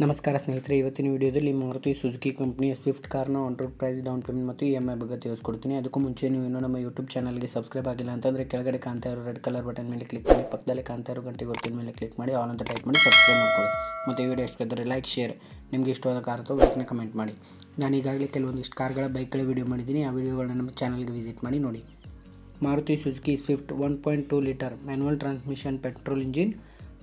ನಮಸ್ಕಾರ ಸ್ನೇಹಿತರೆ, ಇವತ್ತಿನ ವಿಡಿಯೋದಲ್ಲಿ ಮಾರುತಿ ಸುಜುಕಿ ಕಂಪನಿಯ ಸ್ವಿಫ್ಟ್ ಕಾರ್ನ on road price, down payment ಮತ್ತು EMI ಬಗ್ಗೆ ತಿಳಿಸ್ಕೊಡ್ತೀನಿ. ಅದಕ್ಕೂ ಮುಂಚೆ ನೀವು ಇನ್ನೂ ನಮ್ಮ ಯೂಟ್ಯೂಬ್ ಚಾನಲ್ಗೆ ಸಬ್ಸ್ಕ್ರೈಬ್ ಆಗಿಲ್ಲ ಅಂತಂದರೆ ಕೆಳಗಡೆ ಕಾಣ್ತಾ ಇರೋ ರೆಡ್ ಕಲರ್ ಬಟನ್ ಮೇಲೆ ಕ್ಲಿಕ್ ಮಾಡಿ, ಪಕ್ಕದಲ್ಲೇ ಕಾಣ್ತಾ ಇರೋ ಗಂಟೆ ಗುರುತಿನ ಮೇಲೆ ಕ್ಲಿಕ್ ಮಾಡಿ ಆಲ್ ಅಂತ ಟೈಪ್ ಮಾಡಿ ಸಬ್ಸ್ಕ್ರೈಬ್ ಮಾಡ್ಕೊಳ್ಳಿ. ಮತ್ತು ಈ ವಿಡಿಯೋ ಇಷ್ಟವಾದರೆ ಲೈಕ್, ಶೇರ್, ನಿಮಗೆ ಇಷ್ಟವಾದ ಕಾರ್ ಅಥವಾ ಬೈಕ್ನ ಕಮೆಂಟ್ ಮಾಡಿ. ನಾನು ಈಗಾಗಲೇ ಕೆಲವೊಂದಿಷ್ಟು ಕಾರ್ಗಳ ಬೈಕ್ಗಳ ವಿಡಿಯೋ ಮಾಡಿದ್ದೀನಿ. ಆ ವಿಡಿಯೋಗಳನ್ನ ನಮ್ಮ ಚಾನಲ್ಗೆ ವಿಸಿಟ್ ಮಾಡಿ ನೋಡಿ. Maruti Suzuki Swift 1.2 litre manual transmission petrol engine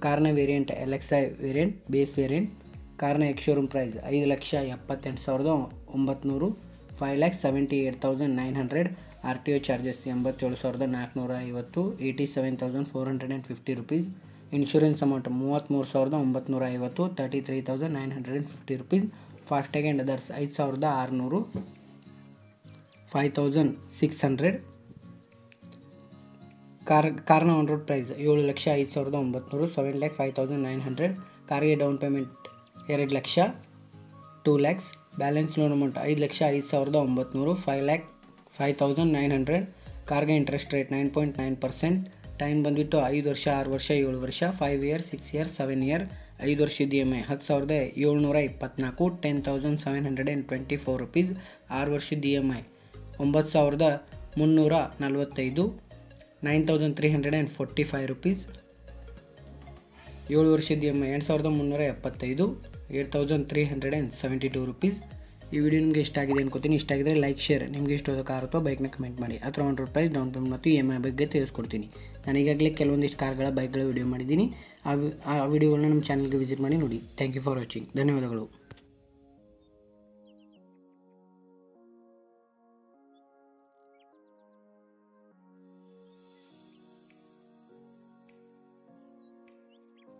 ಕಾರ್ನ variant LXi variant base variant. ಕಾರ್ನ ex showroom price 5,78,900, 5,78,900. RTO charges 87,450, 87,450 rupees. Insurance amount 33,950, 33,950 rupees. FASTag and others 5,600, 5,600. ಕಾರ್ನ ಆನ್ ರೋಡ್ ಪ್ರೈಸ್ 7,05,900, 7,05,900. ಕಾರ್ಗೆ ಡೌನ್ ಪೇಮೆಂಟ್ 2 ಲಕ್ಷ, 2 lakhs. Balance loan amount 5,05,900, 5,0900. ಕಾರ್ಗೆ interest rate 9.9%. Time ಬಂದುಬಿಟ್ಟು 5 ವರ್ಷ, 6 ವರ್ಷ, 7 ವರ್ಷ, 5 years, 6 years, 7 year. 5 ವರ್ಷದ EMI 10,724, 10,724 ರುಪೀಸ್. 6 ವರ್ಷದ EMI 9,345, 9,345 ರುಪೀಸ್. 7 ವರ್ಷದ EMI 8,375, 8,372 ರುಪೀಸ್. ಈ ವಿಡಿಯೋ ನಿಮಗೆ ಇಷ್ಟ ಆಗಿದೆ ಅನ್ಕೋತೀನಿ. ಇಷ್ಟ ಆಗಿದ್ರೆ ಲೈಕ್, ಶೇರ್, ನಿಮಗೆ ಇಷ್ಟವಾದ ಕಾರ್ ಅಥವಾ ಬೈಕ್ನ ಕಮೆಂಟ್ ಮಾಡಿ. ಅಥವಾ on road price, down payment ಮತ್ತು EMI ಬಗ್ಗೆ ತಿಳಿಸ್ಕೊಡ್ತೀನಿ. ನಾನು ಈಗಾಗಲೇ ಕೆಲವೊಂದಿಷ್ಟು ಕಾರ್ಗಳ ಬೈಕ್ಗಳ ವಿಡಿಯೋ ಮಾಡಿದ್ದೀನಿ. ಆ ವಿಡಿಯೋಗಳನ್ನ ನಮ್ಮ ಚಾನಲ್ಗೆ ವಿಸಿಟ್ ಮಾಡಿ ನೋಡಿ. Thank you for watching. ಧನ್ಯವಾದಗಳು.